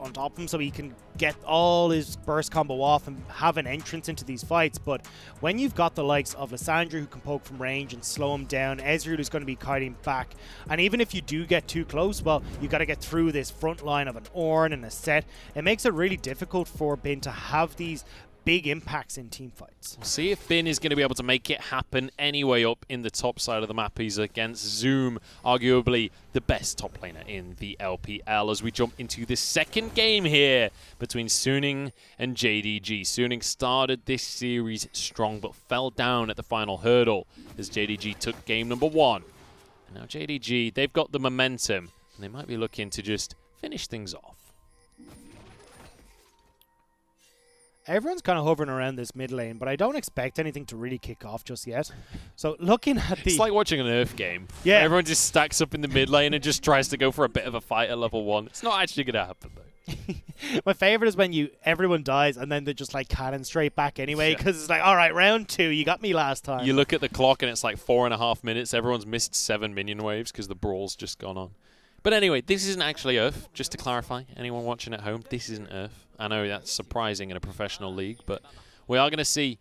on top of him so he can get all his burst combo off and have an entrance into these fights. But when you've got the likes of Lissandra who can poke from range and slow him down, Ezreal who's going to be kiting back, and even if you do get too close, well, you got to get through this front line of an Ornn and a Set. It makes it really difficult for Bin to have these big impacts in team fights. We'll see if Bin is going to be able to make it happen anyway up in the top side of the map. He's against Zoom, arguably the best top laner in the LPL, as we jump into the second game here between Suning and JDG. Suning started this series strong but fell down at the final hurdle as JDG took game number 1. And now JDG, they've got the momentum and they might be looking to just finish things off. Everyone's kind of hovering around this mid lane, but I don't expect anything to really kick off just yet. So looking at the... It's like watching an Earth game. Yeah. Everyone just stacks up in the mid lane and just tries to go for a bit of a fight at level 1. It's not actually going to happen, though. My favorite is when everyone dies and then they just like cannon straight back anyway, because it's like, all right, round 2, you got me last time. You look at the clock and it's like 4.5 minutes. Everyone's missed 7 minion waves because the brawl's just gone on. But anyway, this isn't actually Earth, just to clarify. Anyone watching at home, this isn't Earth. I know that's surprising in a professional league, but we are going to see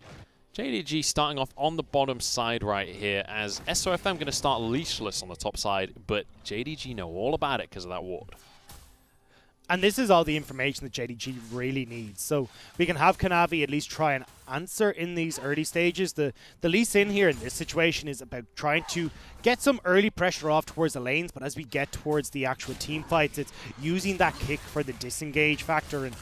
JDG starting off on the bottom side right here, as SOFM going to start leashless on the top side, but JDG know all about it because of that ward. And this is all the information that JDG really needs. So we can have Kanavi at least try and answer in these early stages. The Lee Sin here in this situation is about trying to get some early pressure off towards the lanes, but as we get towards the actual team fights, it's using that kick for the disengage factor. And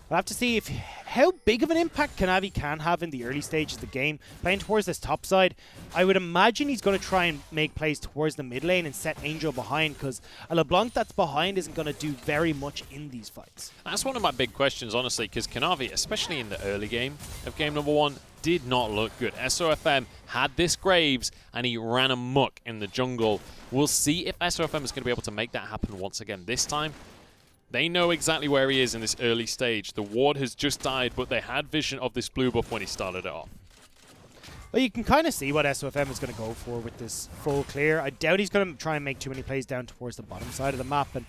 we'll have to see how big of an impact Kanavi can have in the early stages of the game. Playing towards this top side, I would imagine he's going to try and make plays towards the mid lane and set Angel behind, because a LeBlanc that's behind isn't going to do very much in these fights. That's one of my big questions, honestly, because Kanavi, especially in the early game of game number 1, did not look good. SOFM had this Graves and he ran amok in the jungle. We'll see if SOFM is going to be able to make that happen once again this time. They know exactly where he is in this early stage. The ward has just died, but they had vision of this blue buff when he started it off. Well, you can kind of see what SOFM is going to go for with this full clear. I doubt he's going to try and make too many plays down towards the bottom side of the map. And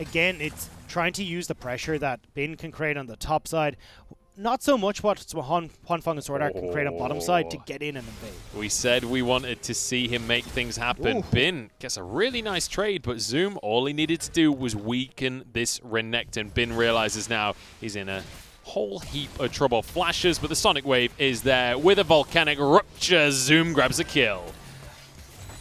again, it's trying to use the pressure that Bin can create on the top side. Not so much what Hwanfeng and Swordart can create on bottom side to get in and invade. We said we wanted to see him make things happen. Ooh. Bin gets a really nice trade, but Zoom, all he needed to do was weaken this Renekton. Bin realizes now he's in a whole heap of trouble. Flashes, but the Sonic Wave is there with a Volcanic Rupture. Zoom grabs a kill.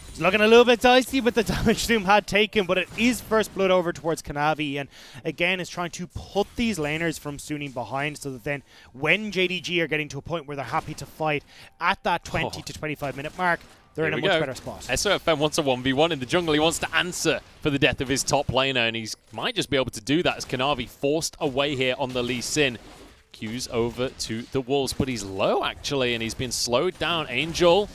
It's looking a little bit dicey with the damage Zoom had taken, but it is first blood over towards Kanavi, and again is trying to put these laners from Suning behind so that then when JDG are getting to a point where they're happy to fight at that 20 to 25 minute mark, they're in a much better spot. SOFM wants a 1v1 in the jungle. He wants to answer for the death of his top laner, and he might just be able to do that as Kanavi forced away here on the Lee Sin. Q's over to the Wolves, but he's low actually, and he's been slowed down. Angel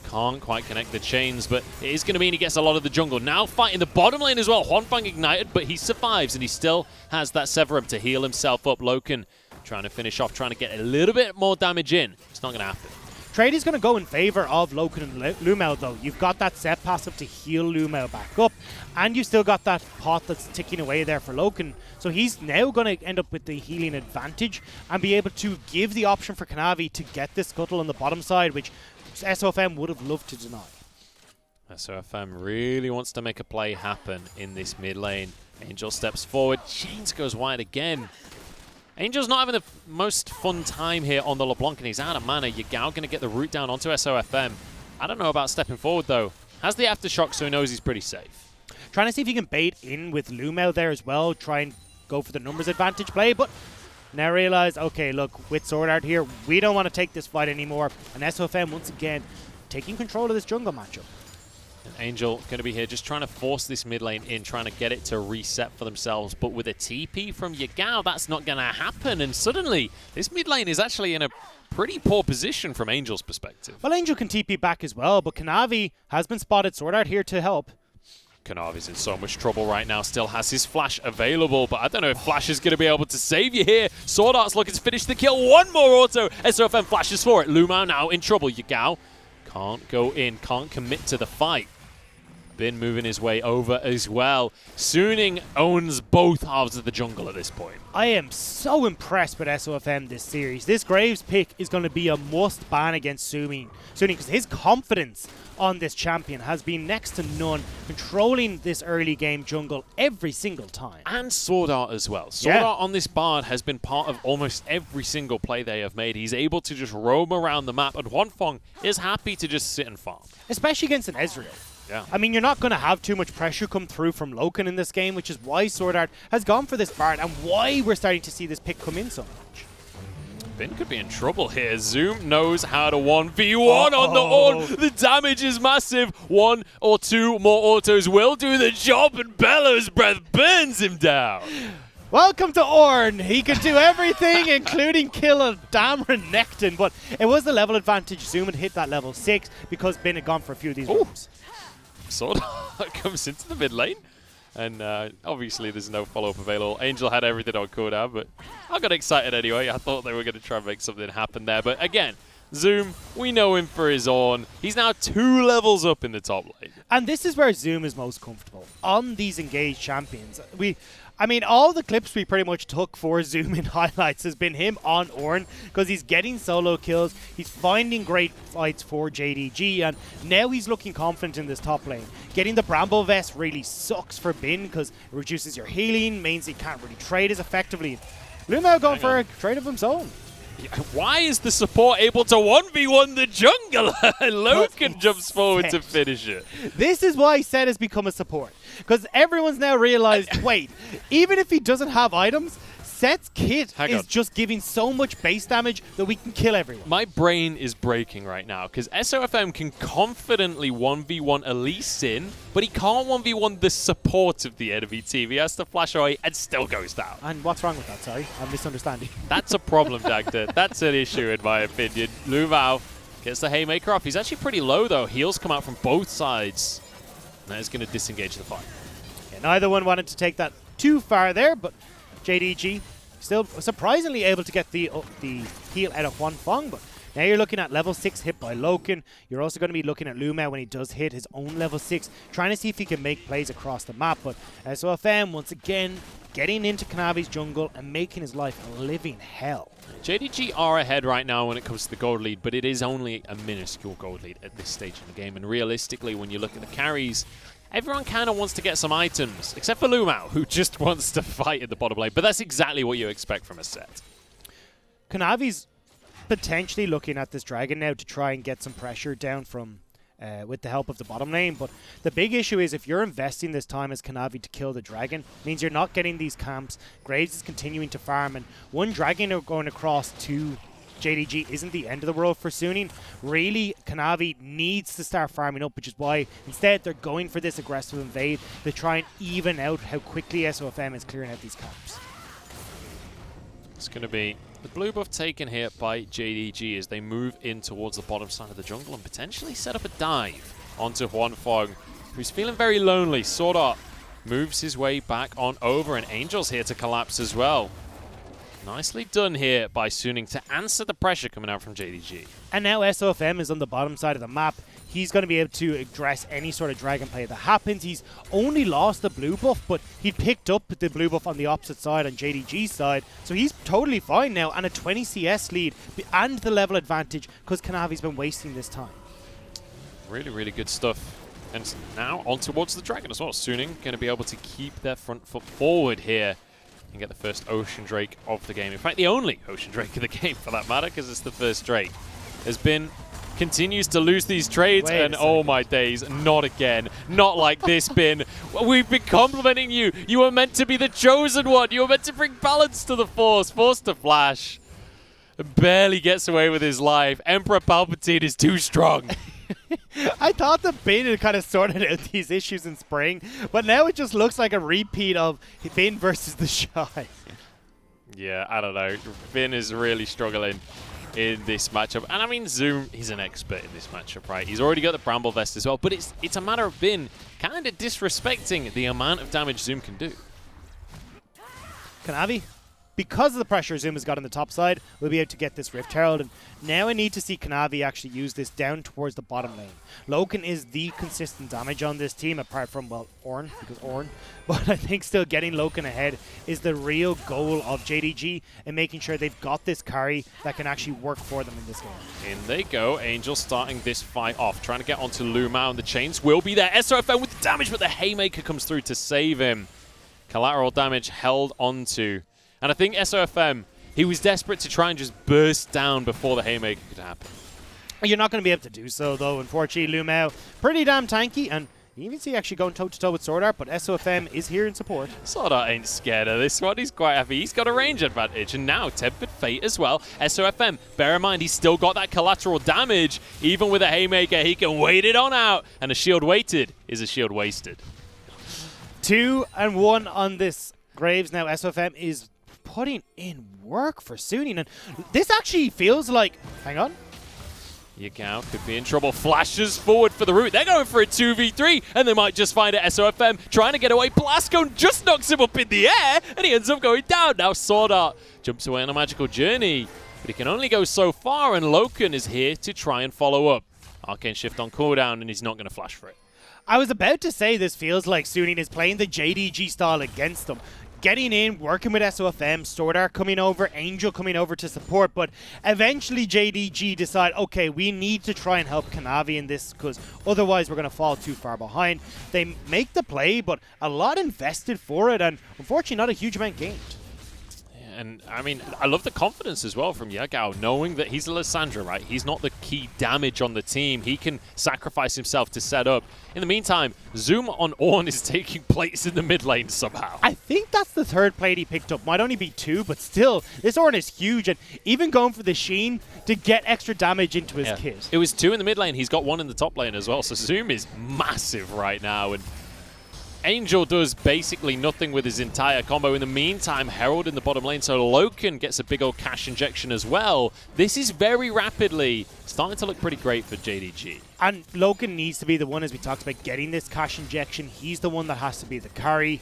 can't quite connect the chains, but it is going to mean he gets a lot of the jungle. Now fighting the bottom lane as well. Hwanfeng ignited, but he survives, and he still has that Severum to heal himself up. Loken trying to finish off, trying to get a little bit more damage in. It's not going to happen. Trade is going to go in favor of Loken and Lumel, though. You've got that set passive to heal Lumel back up, and you've still got that pot that's ticking away there for Loken. So he's now going to end up with the healing advantage and be able to give the option for Kanavi to get this scuttle on the bottom side, which SOFM would have loved to deny. SOFM really wants to make a play happen in this mid lane. Angel steps forward. Chains goes wide again. Angel's not having the most fun time here on the LeBlanc, and he's out of mana. Yagao going to get the root down onto SOFM. I don't know about stepping forward, though. Has the Aftershock, so he knows he's pretty safe. Trying to see if he can bait in with Lumel there as well. Try and go for the numbers advantage play, but now realize, okay, look, with Sword Art here, we don't want to take this fight anymore. And SOFM, once again, taking control of this jungle matchup. And Angel going to be here just trying to force this mid lane in, trying to get it to reset for themselves. But with a TP from Yagao, that's not going to happen. And suddenly, this mid lane is actually in a pretty poor position from Angel's perspective. Well, Angel can TP back as well, but Kanavi has been spotted. Sword Art here to help. Kanavi's in so much trouble right now, still has his flash available, but I don't know if Flash is going to be able to save you here. Sword Art's looking to finish the kill. One more auto. SOFM flashes for it. Lumao now in trouble. Yagao can't go in, can't commit to the fight. Bin moving his way over as well. Suning owns both halves of the jungle at this point. I am so impressed with SOFM this series. This Graves pick is going to be a must ban against Suning because his confidence on this champion has been next to none, controlling this early game jungle every single time. And Sword Art as well. Sword Art on this Bard has been part of almost every single play they have made. He's able to just roam around the map, and Huanfeng is happy to just sit and farm. Especially against an Ezreal. Yeah. I mean, you're not going to have too much pressure come through from Loken in this game, which is why Sword Art has gone for this Bard and why we're starting to see this pick come in so much. Bin could be in trouble here. Zoom knows how to 1v1 on the Ornn. The damage is massive. 1 or 2 more autos will do the job, and Bellows Breath burns him down. Welcome to Ornn. He could do everything, including kill a damn Renekton, but it was the level advantage. Zoom had hit that level 6 because Bin had gone for a few of these rooms. Sword comes into the mid lane, and obviously there's no follow-up available. Angel had everything on cooldown, but I got excited anyway. I thought they were going to try and make something happen there, but again, Zoom, we know him for his Ornn. He's now 2 levels up in the top lane. And this is where Zoom is most comfortable, on these engaged champions. I mean, all the clips we pretty much took for Zoom in highlights has been him on Ornn because he's getting solo kills, he's finding great fights for JDG, and now he's looking confident in this top lane. Getting the Bramble Vest really sucks for Bin because it reduces your healing, means he can't really trade as effectively. Lumao going for a trade of his own. Why is the support able to 1v1 the jungle? Loken jumps forward to finish it. This is why Set has become a support. Because everyone's now realized, wait, even if he doesn't have items, Set's kit is just giving so much base damage that we can kill everyone. My brain is breaking right now because SOFM can confidently 1v1 Elise Sin, but he can't 1v1 the support of the enemy team. He has to flash away and still goes down. And what's wrong with that? Sorry, I'm misunderstanding. That's a problem, Dagda. That's an issue in my opinion. Lumao gets the Haymaker off. He's actually pretty low though. Heals come out from both sides. And that is going to disengage the fight. Yeah, neither one wanted to take that too far there, but JDG still surprisingly able to get the heal out of Huanfeng, but now you're looking at level 6 hit by Loken. You're also going to be looking at Lumao when he does hit his own level 6, trying to see if he can make plays across the map, but SOFM once again getting into Kanavi's jungle and making his life a living hell. JDG are ahead right now when it comes to the gold lead, but it is only a minuscule gold lead at this stage in the game, and realistically when you look at the carries, everyone kind of wants to get some items, except for Lumao, who just wants to fight in the bottom lane. But that's exactly what you expect from a Set. Kanavi's potentially looking at this dragon now to try and get some pressure down from with the help of the bottom lane. But the big issue is if you're investing this time as Kanavi to kill the dragon, means you're not getting these camps. Graves is continuing to farm, and one dragon going across to JDG isn't the end of the world for Suning. Really, Kanavi needs to start farming up, which is why instead they're going for this aggressive invade to try and even out how quickly SOFM is clearing out these camps. It's going to be the blue buff taken here by JDG as they move in towards the bottom side of the jungle and potentially set up a dive onto Huanfeng, who's feeling very lonely. Sword Art moves his way back on over, and Angel's here to collapse as well. Nicely done here by Suning to answer the pressure coming out from JDG. And now SOFM is on the bottom side of the map. He's going to be able to address any sort of dragon play that happens. He's only lost the blue buff, but he picked up the blue buff on the opposite side, on JDG's side. So he's totally fine now, and a 20 CS lead and the level advantage because Kanavi's been wasting this time. Really, really good stuff. And now on towards the dragon as well. Suning going to be able to keep their front foot forward here and get the first Ocean Drake of the game. In fact, the only Ocean Drake of the game for that matter, because it's the first Drake. Has been continues to lose these trades, and oh my days, not again. Not like this, Bin. We've been complimenting you. You were meant to be the chosen one. You were meant to bring balance to the Force. Forced to flash. Barely gets away with his life. Emperor Palpatine is too strong. I thought the Bin had kind of sorted out these issues in spring, but now it just looks like a repeat of Bin versus the Shy. Yeah, I don't know. Bin is really struggling in this matchup. And I mean, Zoom, he's an expert in this matchup, right? He's already got the Bramble Vest as well, but it's a matter of Bin kind of disrespecting the amount of damage Zoom can do. Kanavi because of the pressure Zoom has got on the top side, we'll be able to get this Rift Herald. And now I need to see Kanavi actually use this down towards the bottom lane. Loken is the consistent damage on this team, apart from, well, Ornn, because Ornn. But I think still getting Loken ahead is the real goal of JDG, and making sure they've got this carry that can actually work for them in this game. In they go. Angel starting this fight off, trying to get onto Lumao, and the chains will be there. SOFM with the damage, but the Haymaker comes through to save him. Collateral damage held onto. And I think SOFM, he was desperate to try and just burst down before the Haymaker could happen. You're not going to be able to do so, though. Unfortunately, Lumao, pretty damn tanky, and you even see actually going toe-to-toe with Sword Art, but SOFM is here in support. Sword Art ain't scared of this one. He's quite happy. He's got a range advantage, and now Tempered Fate as well. SOFM, bear in mind, he's still got that collateral damage. Even with a Haymaker, he can wait it on out, and a shield weighted is a shield wasted. 2-1 on this Graves. Now SOFM is putting in work for Suning, and this actually feels like, hang on, Yagao could be in trouble. Flashes forward for the root. They're going for a 2v3, and they might just find it. SOFM trying to get away. Blastcone just knocks him up in the air, and he ends up going down. Now Sword Art jumps away on a magical journey, but he can only go so far, and Loken is here to try and follow up. Arcane Shift on cooldown, and he's not going to flash for it. I was about to say this feels like Suning is playing the JDG style against them. Getting in, working with SOFM, Sword Art coming over, Angel coming over to support, but eventually JDG decide, okay, we need to try and help Kanavi in this, because otherwise we're going to fall too far behind. They make the play, but a lot invested for it, and unfortunately not a huge amount gained. And, I mean, I love the confidence as well from Yagao, knowing that he's a Lissandra, right? He's not the key damage on the team. He can sacrifice himself to set up. In the meantime, Zoom on Ornn is taking plates in the mid lane somehow. I think that's the third plate he picked up. Might only be 2, but still, this Ornn is huge. And even going for the Sheen to get extra damage into his kit. It was 2 in the mid lane. He's got 1 in the top lane as well. So Zoom is massive right now. And Angel does basically nothing with his entire combo. In the meantime, Herald in the bottom lane, so Loken gets a big old cash injection as well. This is very rapidly starting to look pretty great for JDG. And Loken needs to be the one, as we talked about, getting this cash injection. He's the one that has to be the carry.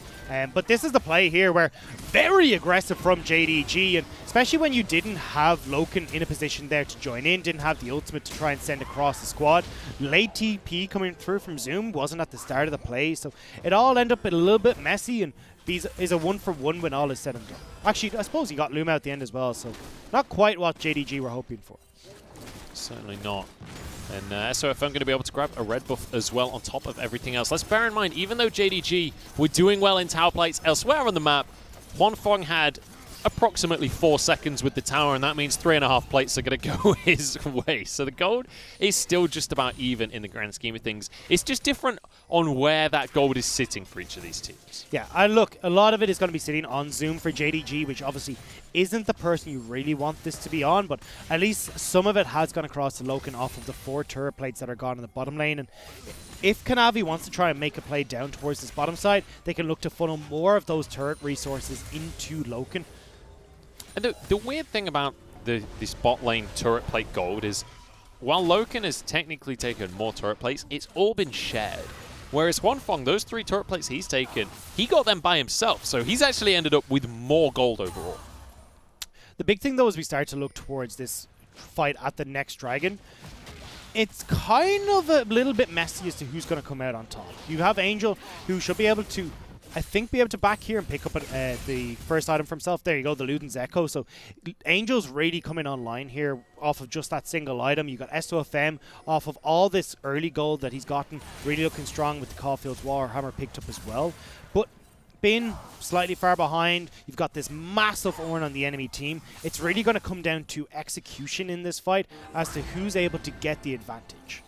But this is the play here where very aggressive from JDG, and especially when you didn't have Loken in a position there to join in, didn't have the ultimate to try and send across the squad. Late TP coming through from Zoom wasn't at the start of the play, so it all ended up a little bit messy, and is a 1-for-1 when all is said and done. Actually, I suppose he got Luma at the end as well, so not quite what JDG were hoping for. Certainly not. And SOFM going to be able to grab a red buff as well on top of everything else. Let's bear in mind, even though JDG were doing well in tower plates elsewhere on the map, Huanfeng had approximately 4 seconds with the tower, and that means 3.5 plates are going to go his way. So the gold is still just about even in the grand scheme of things. It's just different on where that gold is sitting for each of these teams. Yeah, look, a lot of it is going to be sitting on Zoom for JDG, which obviously isn't the person you really want this to be on, but at least some of it has gone across to Loken off of the 4 turret plates that are gone in the bottom lane. And if Kanavi wants to try and make a play down towards this bottom side, they can look to funnel more of those turret resources into Loken. And the weird thing about this bot lane turret plate gold is, while Loken has technically taken more turret plates, it's all been shared. Whereas Huanfeng, those 3 turret plates he's taken, he got them by himself, so he's actually ended up with more gold overall. The big thing, though, as we start to look towards this fight at the next dragon, it's kind of a little bit messy as to who's going to come out on top. You have Angel, who should be able to, I think, be able to back here and pick up the first item for himself. There you go, the Luden's Echo. So Angel's really coming online here off of just that single item. You got SOFM off of all this early gold that he's gotten, really looking strong with the Caulfield's Warhammer picked up as well. But Bin slightly far behind. You've got this massive Ornn on the enemy team. It's really going to come down to execution in this fight as to who's able to get the advantage.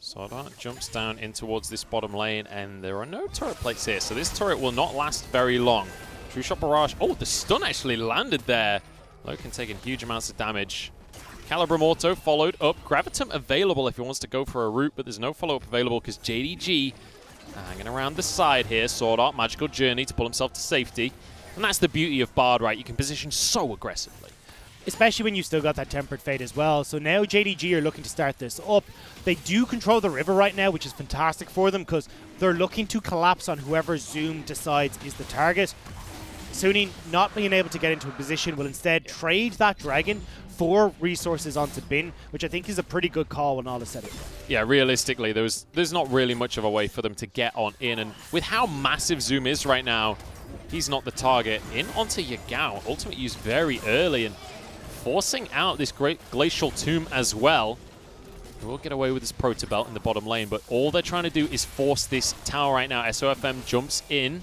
Sword Art jumps down in towards this bottom lane, and there are no turret plates here, so this turret will not last very long. True Shot Barrage. Oh, the stun actually landed there. Loken taking huge amounts of damage. Calibrum Auto followed up. Gravitum available if he wants to go for a route, but there's no follow-up available because JDG hanging around the side here. Sword Art, Magical Journey to pull himself to safety. And that's the beauty of Bard, right? You can position so aggressively. Especially when you still got that Tempered Fate as well. So now JDG are looking to start this up. They do control the river right now, which is fantastic for them because they're looking to collapse on whoever Zoom decides is the target. Suning, not being able to get into a position, will instead trade that dragon for resources onto Bin, which I think is a pretty good call when all is said and done. Yeah, realistically, there's not really much of a way for them to get on in, and with how massive Zoom is right now, he's not the target. In onto Yagao, ultimate used very early, and forcing out this great Glacial Tomb as well. He will get away with his Proto Belt in the bottom lane, but all they're trying to do is force this tower right now. SOFM jumps in.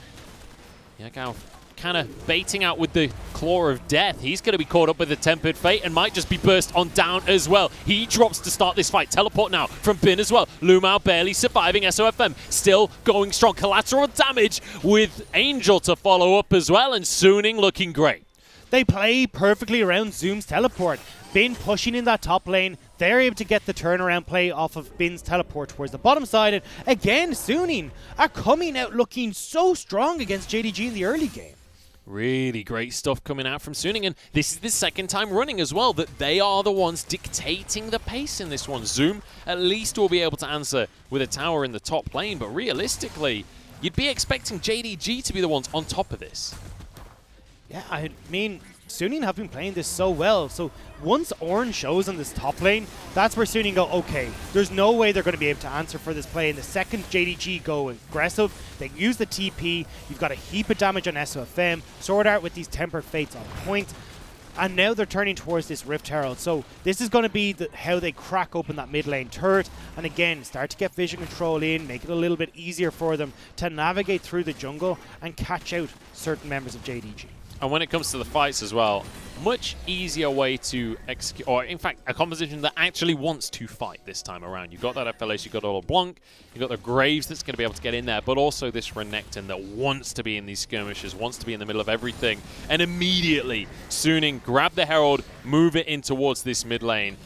Yagao kind of baiting out with the Claw of Death. He's going to be caught up with the Tempered Fate and might just be burst on down as well. He drops to start this fight. Teleport now from Bin as well. Lumao barely surviving. SOFM still going strong. Collateral damage with Angel to follow up as well, and Suning looking great. They play perfectly around Zoom's teleport. Bin pushing in that top lane. They're able to get the turnaround play off of Bin's teleport towards the bottom side. And again, Suning are coming out looking so strong against JDG in the early game. Really great stuff coming out from Suning, and this is the second time running as well that they are the ones dictating the pace in this one. Zoom at least will be able to answer with a tower in the top lane, but realistically, you'd be expecting JDG to be the ones on top of this. Yeah, I mean, Suning have been playing this so well. So once Ornn shows on this top lane, that's where Suning go, okay, there's no way they're going to be able to answer for this play. And the second JDG go aggressive, they use the TP, you've got a heap of damage on SOFM, Sword Art with these Tempered Fates on point, and now they're turning towards this Rift Herald. So this is going to be how they crack open that mid lane turret, and again, start to get vision control in, make it a little bit easier for them to navigate through the jungle and catch out certain members of JDG. And when it comes to the fights as well, much easier way to execute, or in fact, a composition that actually wants to fight this time around. You've got that FLS, you've got a LeBlanc, you've got the Graves that's going to be able to get in there, but also this Renekton that wants to be in these skirmishes, wants to be in the middle of everything. And immediately, Suning grab the Herald, move it in towards this mid lane.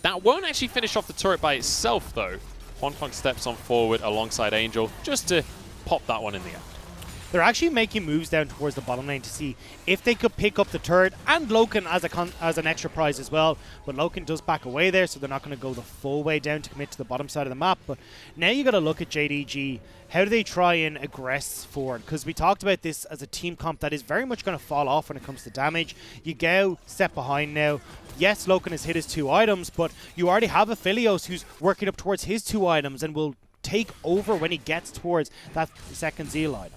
That won't actually finish off the turret by itself, though. Huanfeng steps on forward alongside Angel, just to pop that one in the air. They're actually making moves down towards the bottom lane to see if they could pick up the turret and Loken as an extra prize as well. But Loken does back away there, so they're not going to go the full way down to commit to the bottom side of the map. But now you got to look at JDG. How do they try and aggress forward? Because we talked about this as a team comp that is very much going to fall off when it comes to damage. Yagao step behind now. Yes, Loken has hit his 2 items, but you already have a Philios who's working up towards his 2 items and will take over when he gets towards that second Zeal item.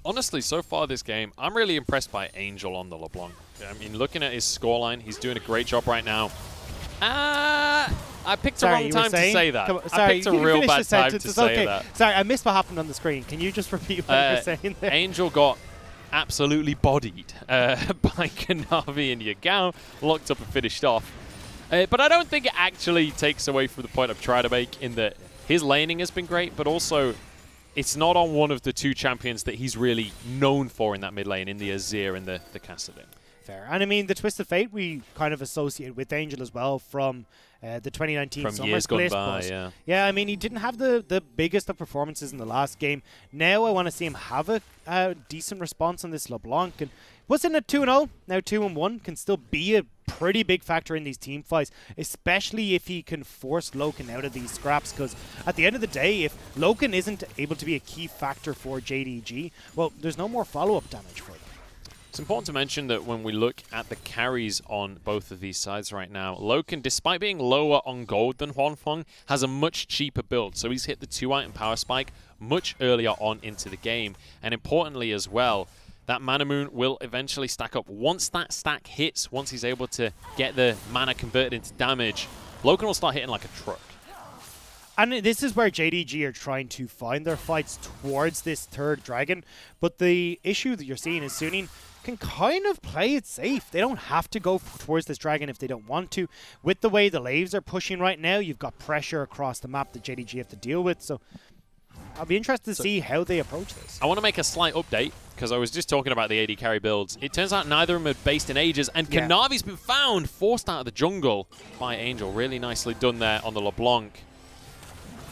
Honestly, so far this game, I'm really impressed by Angel on the LeBlanc. I mean, looking at his scoreline, he's doing a great job right now. I picked a wrong time to say that. I picked a real bad time to say that. Sorry, I missed what happened on the screen. Can you just repeat what you were saying there? Angel got absolutely bodied by Kanavi and Yagao, locked up and finished off. But I don't think it actually takes away from the point I'm trying to make in that his laning has been great, but also it's not on one of the 2 champions that he's really known for in that mid lane, in the Azir and the Kassadin. Fair. And I mean, the Twisted Fate we kind of associate with Angel as well from the 2019 from Summer years gone Split. by, yeah. Yeah, I mean, he didn't have the biggest of performances in the last game. Now I want to see him have a decent response on this LeBlanc. And was in at 2-0, now 2-1, can still be a pretty big factor in these team fights, especially if he can force Loken out of these scraps, because at the end of the day, if Loken isn't able to be a key factor for JDG, well, there's no more follow-up damage for them. It's important to mention that when we look at the carries on both of these sides right now, Loken, despite being lower on gold than Huanfeng, has a much cheaper build. So he's hit the 2-item power spike much earlier on into the game. And importantly as well, that Mana Moon will eventually stack up. Once that stack hits, once he's able to get the mana converted into damage, Loken will start hitting like a truck. And this is where JDG are trying to find their fights towards this third dragon. But the issue that you're seeing is Suning can kind of play it safe. They don't have to go towards this dragon if they don't want to. With the way the Laves are pushing right now, you've got pressure across the map that JDG have to deal with. So I'll be interested to see how they approach this. I want to make a slight update, because I was just talking about the AD carry builds. It turns out neither of them are based in Aegis, and Kanavi's been found, forced out of the jungle by Angel. Really nicely done there on the LeBlanc.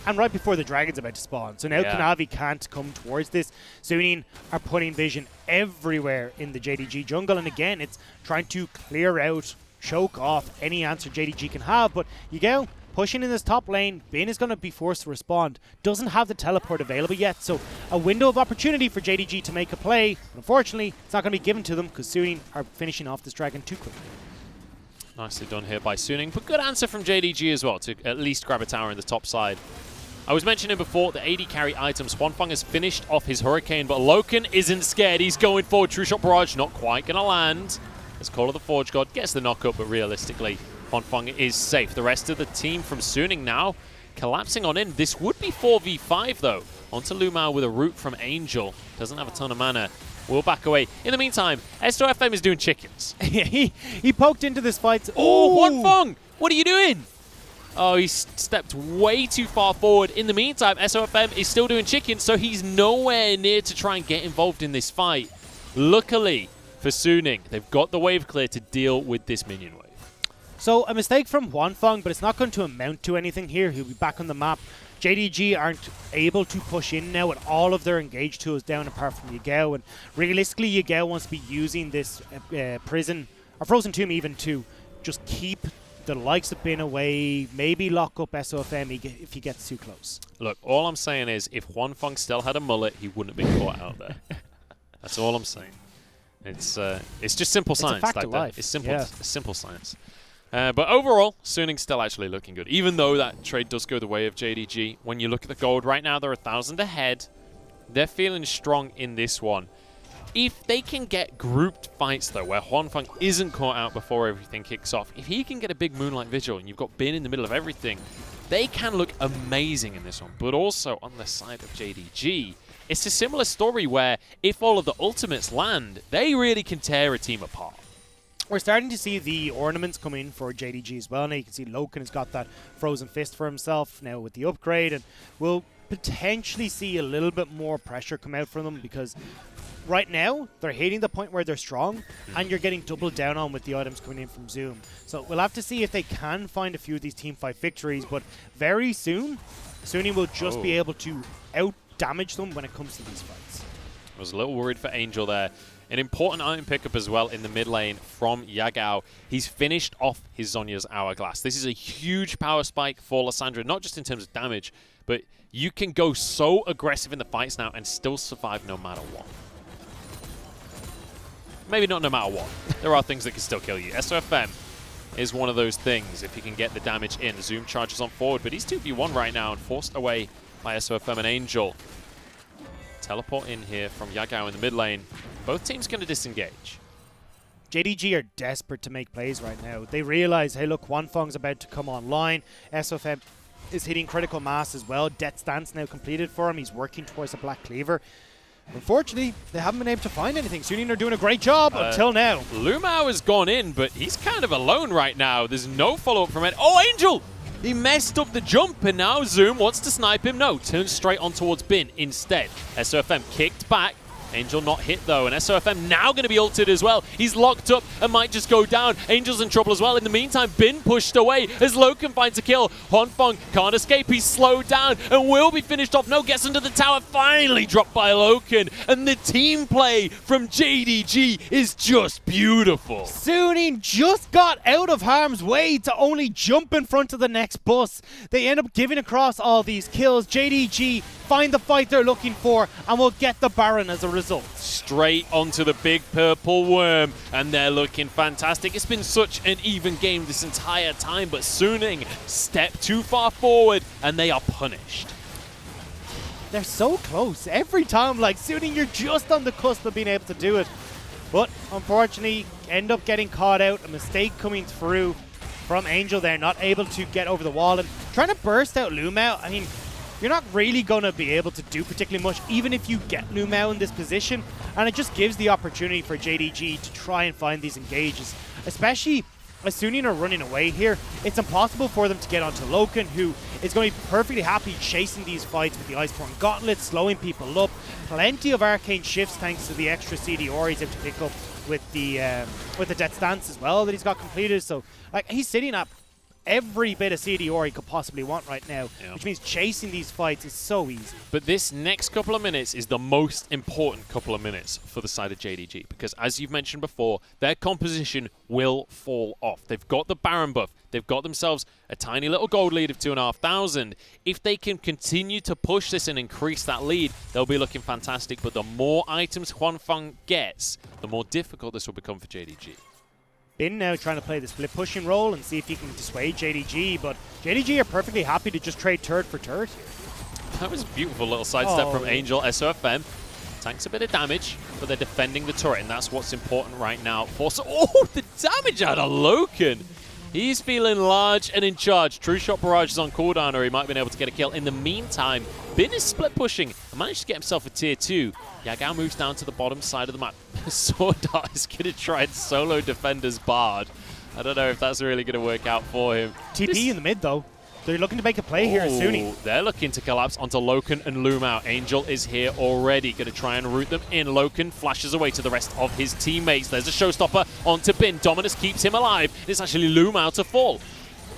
And right before the dragon's about to spawn. So now Kanavi can't come towards this. Suning are putting vision everywhere in the JDG jungle. And again, it's trying to clear out, choke off any answer JDG can have. But Yagao pushing in this top lane. Bin is going to be forced to respond. Doesn't have the teleport available yet, so a window of opportunity for JDG to make a play. But unfortunately, it's not going to be given to them because Suning are finishing off this dragon too quickly. Nicely done here by Suning, but good answer from JDG as well to at least grab a tower in the top side. I was mentioning before the AD carry items. Huanfeng has finished off his Hurricane, but Loken isn't scared. He's going forward. True Shot Barrage not quite going to land. As Call of the Forge God gets the knock-up, but realistically, Huanfeng is safe. The rest of the team from Suning now collapsing on in. This would be 4v5, though. Onto Lumao with a root from Angel. Doesn't have a ton of mana. We'll back away. In the meantime, S2FM is doing chickens. he poked into this fight. Oh, Huanfeng! What are you doing? Oh, he stepped way too far forward. In the meantime, SOFM is still doing chicken, so he's nowhere near to try and get involved in this fight. Luckily for Suning, they've got the wave clear to deal with this minion wave. So a mistake from Huanfeng, but it's not going to amount to anything here. He'll be back on the map. JDG aren't able to push in now with all of their engage tools down apart from Yagao, and realistically Yagao wants to be using this prison, or Frozen Tomb even, to just keep the likes of Bin away, maybe lock up SOFM if he gets too close. Look, all I'm saying is if Huanfeng still had a mullet, he wouldn't have been caught out there. That's all I'm saying. It's just simple science. It's a fact of life. It's simple, it's simple science. But overall, Suning's still actually looking good. Even though that trade does go the way of JDG, when you look at the gold right now, they're 1,000 ahead. They're feeling strong in this one. If they can get grouped fights, though, where Huanfeng isn't caught out before everything kicks off, if he can get a big Moonlight Vigil and you've got Bin in the middle of everything, they can look amazing in this one. But also, on the side of JDG, it's a similar story where if all of the ultimates land, they really can tear a team apart. We're starting to see the ornaments come in for JDG as well. Now you can see Loken has got that Frozen Fist for himself now with the upgrade, and we'll potentially see a little bit more pressure come out from them because right now they're hitting the point where they're strong and you're getting doubled down on with the items coming in from Zoom. So we'll have to see if they can find a few of these team fight victories, but very soon, Suning will just be able to out-damage them when it comes to these fights. I was a little worried for Angel there. An important item pickup as well in the mid lane from Yagao. He's finished off his Zhonya's Hourglass. This is a huge power spike for Lissandra, not just in terms of damage, but you can go so aggressive in the fights now and still survive no matter what. Maybe not no matter what. There are things that can still kill you. SOFM is one of those things if you can get the damage in. Zoom charges on forward, but he's 2v1 right now and forced away by SOFM and Angel. Teleport in here from Yagao in the mid lane. Both teams going to disengage. JDG are desperate to make plays right now. They realize, hey look, Huanfeng's about to come online. SOFM is hitting critical mass as well. Death's Dance now completed for him. He's working towards a Black Cleaver. Unfortunately, they haven't been able to find anything. Suning are doing a great job until now. Lumao has gone in, but he's kind of alone right now. There's no follow-up from it. Oh, Angel! He messed up the jump, and now Zoom wants to snipe him. No, turns straight on towards Bin instead. SOFM kicked back. Angel not hit though, and SOFM now going to be ulted as well. He's locked up and might just go down. Angel's in trouble as well. In the meantime, Bin pushed away as Loken finds a kill. Huanfeng can't escape. He's slowed down and will be finished off. No, gets under the tower. Finally dropped by Loken. And the team play from JDG is just beautiful. Suning just got out of harm's way to only jump in front of the next bus. They end up giving across all these kills. JDG find the fight they're looking for and will get the Baron as a result. Straight onto the big purple worm, and they're looking fantastic. It's been such an even game this entire time, but Suning stepped too far forward and they are punished. They're so close. Every time, like, Suning, you're just on the cusp of being able to do it. But unfortunately, end up getting caught out. A mistake coming through from Angel there, not able to get over the wall and trying to burst out Lumao. I mean, you're not really going to be able to do particularly much, even if you get Lumao in this position. And it just gives the opportunity for JDG to try and find these engages. Especially as Suning are running away here, it's impossible for them to get onto Loken, who is going to be perfectly happy chasing these fights with the Iceborne Gauntlet, slowing people up. Plenty of arcane shifts thanks to the extra CDR he's able to pick up with the Death's Dance as well that he's got completed. So like he's sitting at every bit of CDR he could possibly want right now, Yeah. which means chasing these fights is so easy. But this next couple of minutes is the most important couple of minutes for the side of JDG, because as you've mentioned before, their composition will fall off. They've got the Baron buff. They've got themselves a tiny little gold lead of 2,500. If they can continue to push this and increase that lead, they'll be looking fantastic. But the more items Huanfeng gets, the more difficult this will become for JDG. Bin now trying to play the split pushing role and see if he can dissuade JDG, but JDG are perfectly happy to just trade turret for turret here. That was a beautiful little sidestep from Angel. SOFM tanks a bit of damage, but they're defending the turret, and that's what's important right now. Oh, the damage out of Loken. He's feeling large and in charge. True Shot Barrage is on cooldown, or he might have been able to get a kill. In the meantime, Bin is split pushing and managed to get himself a tier 2. Yagao moves down to the bottom side of the map. Sword Art is going to try and solo Defender's Bard. I don't know if that's really going to work out for him. TP in the mid, though. They're looking to make a play here as Suni. They're looking to collapse onto Loken and Lumao. Angel is here already. Going to try and root them in. Loken flashes away to the rest of his teammates. There's a showstopper onto Bin. Dominus keeps him alive. It's actually Lumao to fall.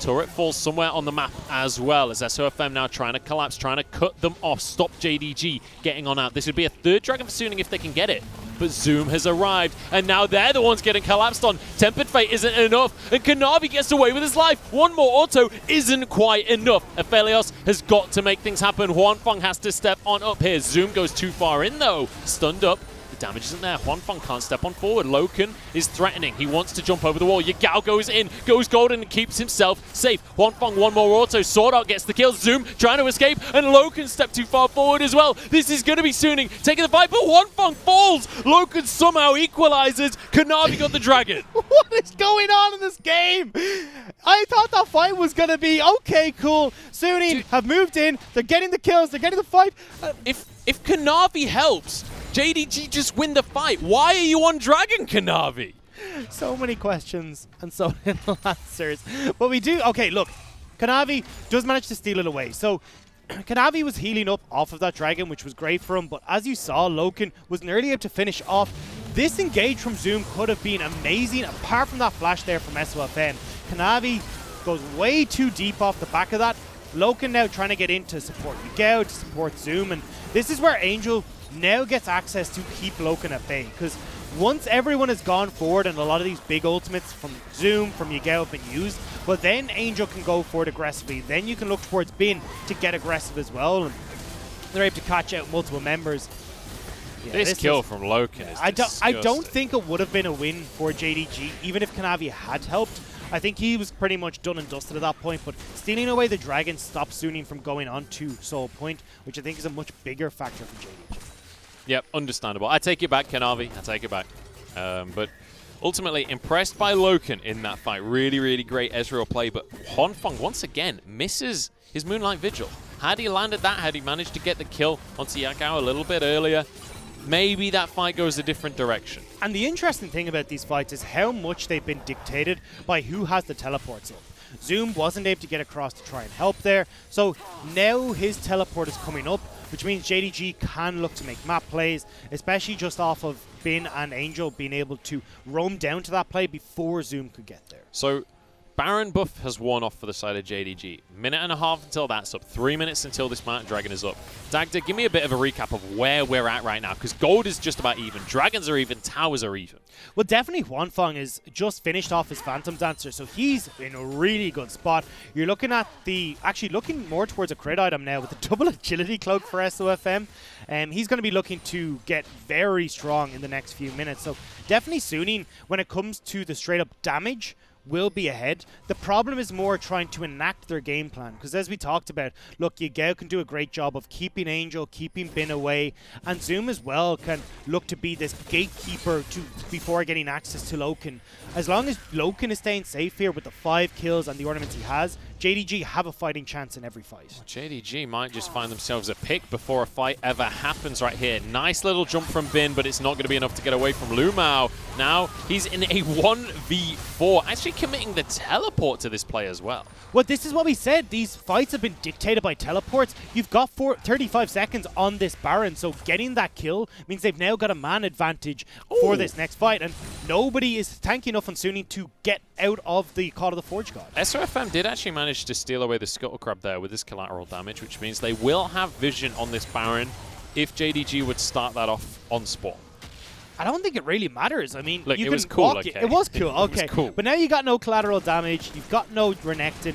Turret falls somewhere on the map as well, as SOFM now trying to collapse, trying to cut them off, stop JDG getting on out. This would be a third Dragon for Suning if they can get it. But Zoom has arrived, and now they're the ones getting collapsed on. Tempered Fate isn't enough, and Kanavi gets away with his life. One more auto isn't quite enough. Aphelios has got to make things happen. Huanfeng has to step on up here. Zoom goes too far in, though. Stunned up. Damage isn't there. Huanfeng can't step on forward. Loken is threatening. He wants to jump over the wall. Yagao goes in, goes golden, and keeps himself safe. Huanfeng, one more auto. Sword Art gets the kill. Zoom trying to escape, and Loken stepped too far forward as well. This is going to be Suning taking the fight, but Huanfeng falls. Loken somehow equalizes. Kanavi got the dragon. What is going on in this game? I thought that fight was going to be okay, cool. Suning have moved in. They're getting the kills. They're getting the fight. If Kanavi helps, JDG just win the fight. Why are you on Dragon, Kanavi? So many questions and so little answers. But we do... Okay, look. Kanavi does manage to steal it away. So Kanavi was healing up off of that Dragon, which was great for him. But as you saw, Loken was nearly able to finish off. This engage from Zoom could have been amazing, apart from that flash there from SOFM. Kanavi goes way too deep off the back of that. Loken now trying to get in to support Yagao, to support Zoom. And this is where Angel now gets access to keep Loken at bay, because once everyone has gone forward and a lot of these big ultimates from Zoom, from Yagao have been used, but then Angel can go forward aggressively. Then you can look towards Bin to get aggressive as well, and they're able to catch out multiple members. Yeah, this kill from Loken is I don't think it would have been a win for JDG, even if Kanavi had helped. I think he was pretty much done and dusted at that point, but stealing away the Dragon stops Suning from going on to Soul Point, which I think is a much bigger factor for JDG. Yep, understandable. I take it back, Kanavi. I take it back. But ultimately, impressed by Loken in that fight. Really, really great Ezreal play. But Huanfeng, once again, misses his Moonlight Vigil. Had he landed that, had he managed to get the kill onto Yagao a little bit earlier, maybe that fight goes a different direction. And the interesting thing about these fights is how much they've been dictated by who has the teleports up. Zoom wasn't able to get across to try and help there, so now his teleport is coming up, which means JDG can look to make map plays, especially just off of Bin and Angel being able to roam down to that play before Zoom could get there. So Baron buff has worn off for the side of JDG. Minute and a half until that's up. 3 minutes until this Mountain Dragon is up. Dagda, give me a bit of a recap of where we're at right now, because gold is just about even. Dragons are even. Towers are even. Well, definitely Huanfeng is just finished off his Phantom Dancer, so he's in a really good spot. You're looking at the... Actually, looking more towards a crit item now with the double agility cloak for SOFM. He's going to be looking to get very strong in the next few minutes. So definitely Suning, when it comes to the straight-up damage, will be ahead. The problem is more trying to enact their game plan, because as we talked about, look, Yagao can do a great job of keeping Angel, keeping Bin away, and Zoom as well can look to be this gatekeeper before getting access to Loken. As long as Loken is staying safe here with the 5 kills and the ornaments he has, JDG have a fighting chance in every fight. Well, JDG might just find themselves a pick before a fight ever happens right here. Nice little jump from Bin, but it's not going to be enough to get away from Lumao. Now he's in a 1v4, actually committing the teleport to this play as well. Well, this is what we said. These fights have been dictated by teleports. You've got 35 seconds on this Baron, so getting that kill means they've now got a man advantage for this next fight, and nobody is tanky enough on Sunny to get out of the Call of the Forge God. SOFM did actually manage to steal away the Scuttle Crab there with his collateral damage, which means they will have vision on this Baron if JDG would start that off on spawn. I don't think it really matters. I mean, look, you it can was cool. walk Okay. it was cool. Okay, it was cool. But now you got no collateral damage. You've got no Renekton.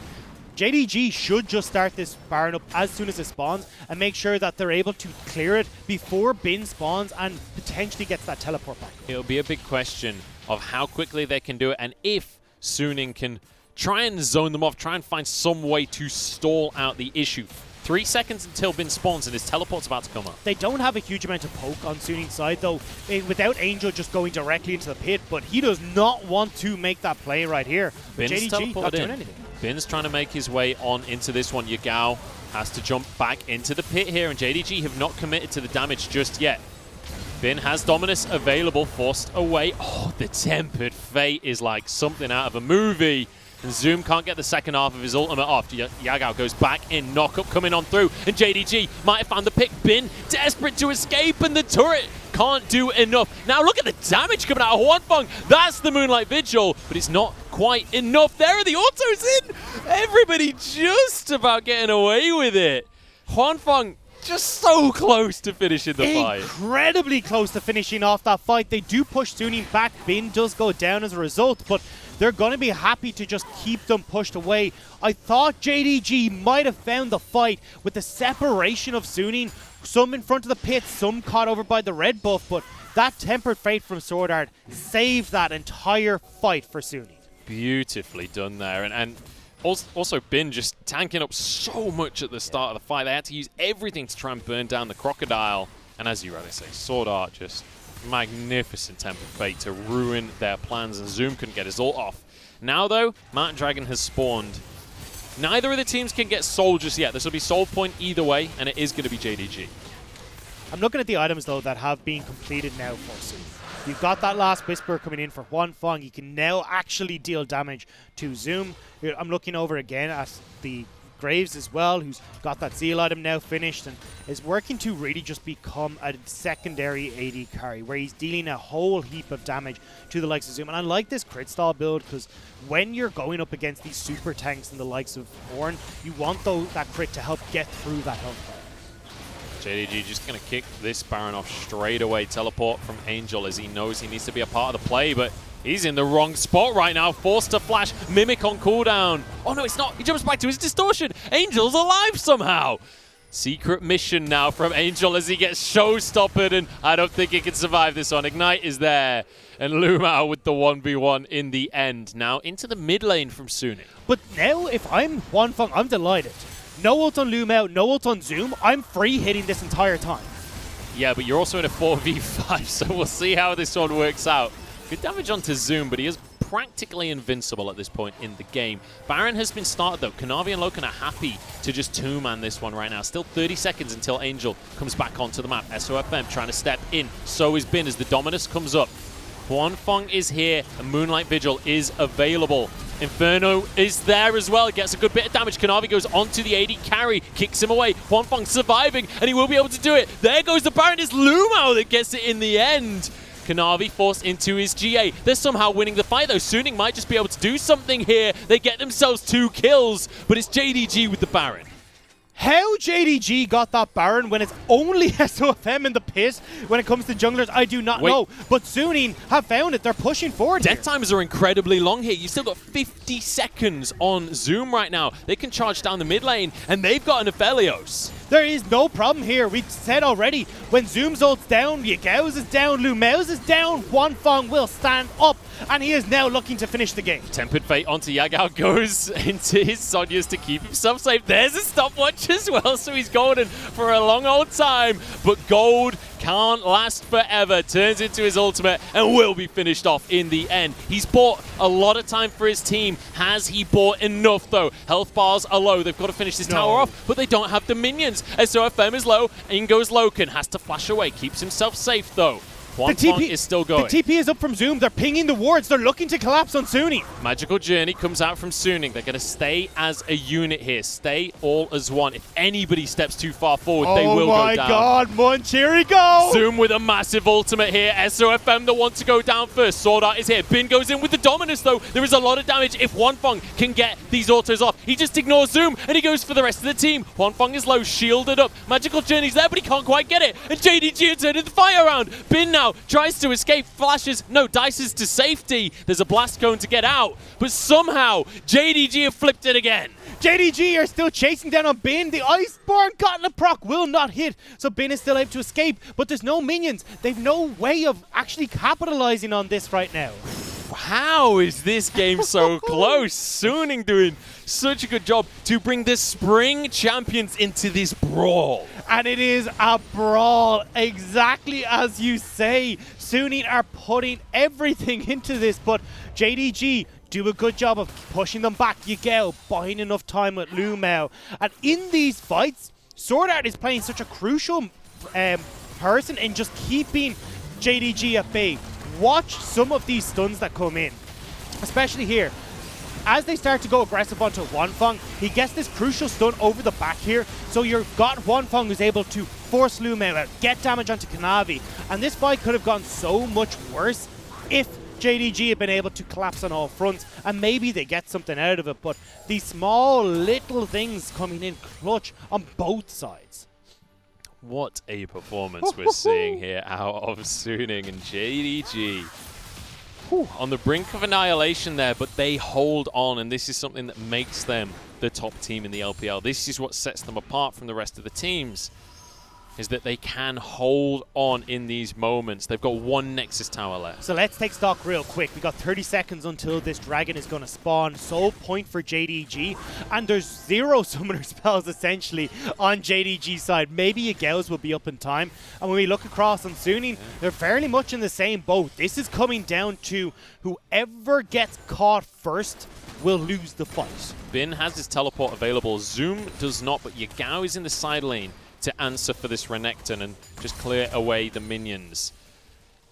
JDG should just start this Baron up as soon as it spawns and make sure that they're able to clear it before Bin spawns and potentially gets that teleport back. It'll be a big question of how quickly they can do it, and if Suning can try and zone them off, try and find some way to stall out the issue. 3 seconds until Bin spawns and his teleport's about to come up. They don't have a huge amount of poke on Suning's side, though, without Angel just going directly into the pit, but he does not want to make that play right here. Bin's JDG not doing in. anything. Bin's trying to make his way on into this one. Yagao has to jump back into the pit here, and JDG have not committed to the damage just yet. Bin has Dominus available, forced away. Oh, the Tempered Fate is like something out of a movie. And Zoom can't get the second half of his ultimate off. Yagao goes back in, knock-up coming on through, and JDG might have found the pick. Bin desperate to escape, and the turret can't do enough. Now look at the damage coming out of Huanfeng. That's the Moonlight Vigil, but it's not quite enough. There are the autos in. Everybody just about getting away with it. Huanfeng just so close to finishing the fight. Incredibly close to finishing off that fight. They do push Suning back. Bin does go down as a result, but they're going to be happy to just keep them pushed away. I thought JDG might have found the fight with the separation of Suning. Some in front of the pit, some caught over by the red buff, but that Tempered Fate from Sword Art saved that entire fight for Suning. Beautifully done there. And also Bin just tanking up so much at the start of the fight. They had to use everything to try and burn down the Crocodile. And as you rightly say, Sword Art just magnificent Tempered Fate to ruin their plans, and Zoom couldn't get his ult off. Now though, Mountain Dragon has spawned. Neither of the teams can get soul just yet. This will be soul point either way, and it is going to be JDG. I'm looking at the items though that have been completed now for Zoom. You've got that last Whisper coming in for Huanfeng. You can now actually deal damage to Zoom. I'm looking over again at the Graves as well, who's got that Zeal item now finished and is working to really just become a secondary AD carry where he's dealing a whole heap of damage to the likes of Zoom. And I like this crit style build because when you're going up against these super tanks and the likes of Ornn, you want that crit to help get through that health bar. JDG just going to kick this Baron off straight away. Teleport from Angel as he knows he needs to be a part of the play, but he's in the wrong spot right now. Forced to flash. Mimic on cooldown. Oh, no, it's not. He jumps back to his distortion. Angel's alive somehow. Secret mission now from Angel as he gets show-stoppered, and I don't think he can survive this one. Ignite is there, and Lumao with the 1v1 in the end. Now into the mid lane from Suning. But now, if I'm Huanfeng, I'm delighted. No ult on Lumao, no ult on Zoom. I'm free hitting this entire time. Yeah, but you're also in a 4v5, so we'll see how this one works out. Good damage onto Zoom, but he is practically invincible at this point in the game. Baron has been started though. Kanavi and Loken are happy to just two-man this one right now. Still 30 seconds until Angel comes back onto the map. SOFM trying to step in. So is Bin as the Dominus comes up. Huanfeng is here, and Moonlight Vigil is available. Inferno is there as well, gets a good bit of damage. Kanavi goes onto the AD carry, kicks him away. Huanfeng surviving, and he will be able to do it. There goes the Baron. It's Lumao that gets it in the end. Kanavi forced into his GA. They're somehow winning the fight though. Suning might just be able to do something here. They get themselves 2 kills, but it's JDG with the Baron. How JDG got that Baron when it's only SOFM in the pit when it comes to junglers, I do not know. But Suning have found it. They're pushing forward Death times are incredibly long here. You've still got 50 seconds on Zoom right now. They can charge down the mid lane, and they've got an Aphelios. There is no problem here. We've said already, when Zoom's ult's down, Yagao's is down, Lumao's is down, Huanfeng will stand up, and he is now looking to finish the game. Tempered Fate onto Yagao, goes into his Sonias to keep himself safe. There's a stopwatch as well, so he's golden for a long old time. But Gold can't last forever. Turns into his ultimate and will be finished off in the end. He's bought a lot of time for his team. Has he bought enough, though? Health bars are low. They've got to finish this tower off, but they don't have the minions. SOFM is low. In goes Loken. Has to flash away. Keeps himself safe, though. The TP is still going. The TP is up from Zoom. They're pinging the wards. They're looking to collapse on Sunni. Magical Journey comes out from Suning. They're going to stay as a unit here. Stay all as one. If anybody steps too far forward, they will go down. Oh my god, Munch, here he goes! Zoom with a massive ultimate here. SOFM the one to go down first. Sword Art is here. Bin goes in with the Dominus, though. There is a lot of damage. If Huanfeng can get these autos off, he just ignores Zoom, and he goes for the rest of the team. Huanfeng is low, shielded up. Magical Journey's there, but he can't quite get it. And JDG are turning the fire around. Bin now tries to escape, flashes, no, dices to safety. There's a blast cone to get out, but somehow JDG have flipped it again. JDG are still chasing down on Bin. The Iceborne Gauntlet proc will not hit, so Bin is still able to escape, but there's no minions. They've no way of actually capitalizing on this right now. How is this game so close? Suning doing such a good job to bring the Spring Champions into this brawl. And it is a brawl, exactly as you say. Suning are putting everything into this, but JDG do a good job of pushing them back. Yagao buying enough time with Lumao. And in these fights, Sword Art is playing such a crucial person in just keeping JDG at bay. Watch some of these stuns that come in, especially here. As they start to go aggressive onto Huanfeng, he gets this crucial stun over the back here. So you've got Huanfeng who's able to force Lumao out, get damage onto Kanavi. And this fight could have gone so much worse if JDG had been able to collapse on all fronts, and maybe they get something out of it. But these small little things coming in clutch on both sides. What a performance we're seeing here out of Suning and JDG. On the brink of annihilation there, but they hold on, and this is something that makes them the top team in the LPL. This is what sets them apart from the rest of the teams, is that they can hold on in these moments. They've got one Nexus tower left. So let's take stock real quick. We got 30 seconds until this dragon is going to spawn. Sole point for JDG. And there's 0 summoner spells essentially on JDG's side. Maybe Yagao's will be up in time. And when we look across on Suning, they're fairly much in the same boat. This is coming down to whoever gets caught first will lose the fight. Bin has his teleport available. Zoom does not, but Yagao is in the side lane to answer for this Renekton and just clear away the minions.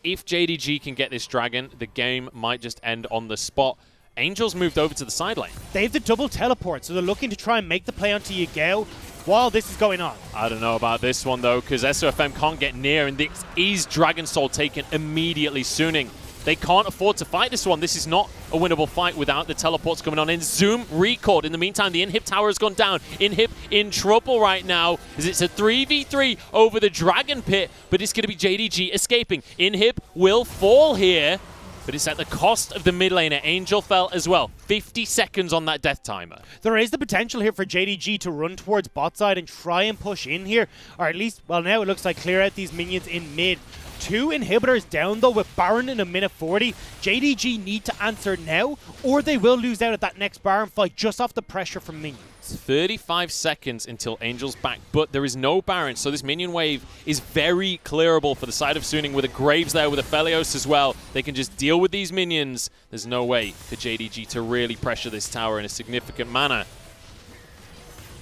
If JDG can get this dragon, the game might just end on the spot. Angel's moved over to the side lane. They have the double teleport, so they're looking to try and make the play onto Yagao while this is going on. I don't know about this one, though, because SOFM can't get near, and this is Dragon Soul taken immediately. Suning, they can't afford to fight this one. This is not a winnable fight without the teleports coming on in. Zoom recalled. In the meantime, the Inhib tower has gone down. Inhib in trouble right now, as it's a 3v3 over the Dragon Pit, but it's going to be JDG escaping. Inhib will fall here, but it's at the cost of the mid laner. Angel fell as well. 50 seconds on that death timer. There is the potential here for JDG to run towards bot side and try and push in here, or at least, well, now it looks like clear out these minions in mid. 2 inhibitors down, though, with Baron in a minute 40. JDG need to answer now, or they will lose out at that next Baron fight just off the pressure from minions. 35 seconds until Angel's back, but there is no Baron, so this minion wave is very clearable for the side of Suning with a Graves there, with a Felios as well. They can just deal with these minions. There's no way for JDG to really pressure this tower in a significant manner.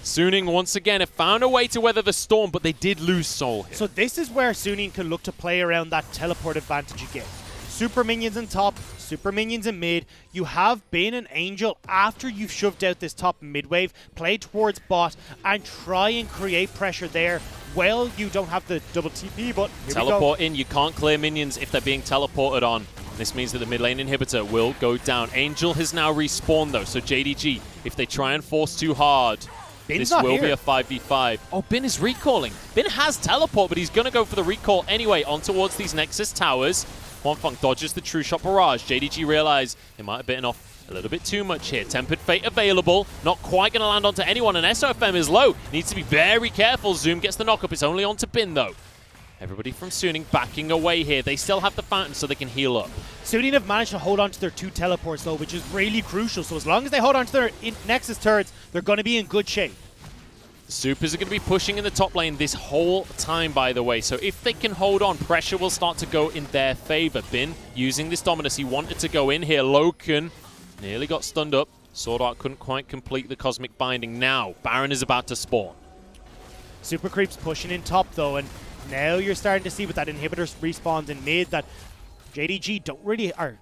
Suning, once again, have found a way to weather the storm, but they did lose Soul here. So this is where Suning can look to play around that teleport advantage again. Super minions in top, super minions in mid. You have Bin and Angel after you've shoved out this top mid wave. Play towards bot and try and create pressure there. Well, you don't have the double TP, but here teleport in. You can't clear minions if they're being teleported on. This means that the mid lane inhibitor will go down. Angel has now respawned, though, so JDG, if they try and force too hard, this will be a 5v5. Oh, Bin is recalling. Bin has teleport, but he's going to go for the recall anyway on towards these Nexus towers. Huanfeng dodges the True Shot Barrage. JDG realize they might have bitten off a little bit too much here. Tempered Fate available. Not quite going to land onto anyone, and SOFM is low. Needs to be very careful. Zoom gets the knock-up. It's only onto Bin, though. Everybody from Suning backing away here. They still have the fountain, so they can heal up. Suning have managed to hold on to their 2 teleports, though, which is really crucial. So as long as they hold on to their Nexus turrets, they're going to be in good shape. Supers are going to be pushing in the top lane this whole time, by the way. So if they can hold on, pressure will start to go in their favor. Bin using this Dominus. He wanted to go in here. Loken nearly got stunned up. Sword Art couldn't quite complete the Cosmic Binding. Now, Baron is about to spawn. Super Creep's pushing in top, though, and now you're starting to see with that inhibitor respawns in mid that JDG don't really, or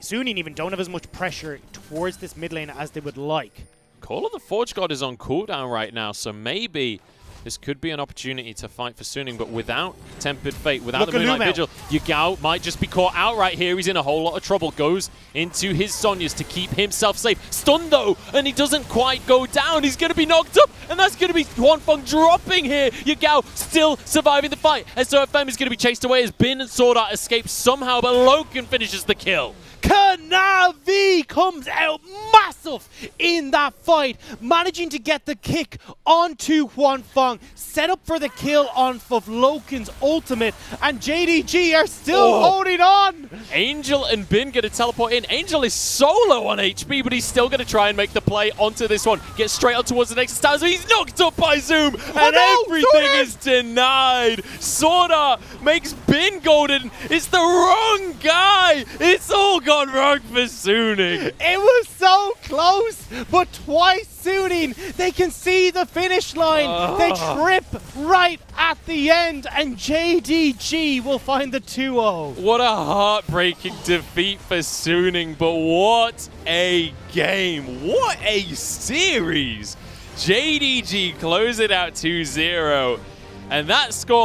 Suning even don't have as much pressure towards this mid lane as they would like. Call of the Forge God is on cooldown right now, so maybe this could be an opportunity to fight for Suning, but without Tempered Fate, without the Moonlight Vigil, Yagao might just be caught out right here. He's in a whole lot of trouble. Goes into his Sonias to keep himself safe. Stunned though, and he doesn't quite go down. He's going to be knocked up, and that's going to be Huanfeng dropping here. Yagao still surviving the fight, and so FM is going to be chased away as Bin and Sword Art escape somehow, but Loken finishes the kill. Kanavi comes out massive in that fight, managing to get the kick onto Huanfeng, set up for the kill on of Loken's ultimate, and JDG are still holding on. Angel and Bin going to teleport in. Angel is so low on HP, but he's still going to try and make the play onto this one. Get straight up towards the next stanza. So he's knocked up by Zoom, and everything is denied. Sword Art makes Bin golden. It's the wrong guy. It's all gone wrong for Suning. It was so close, but twice Suning. They can see the finish line. They trip right at the end, and JDG will find the 2-0. What a heartbreaking defeat for Suning, but what a game. What a series. JDG close it out 2-0, and that score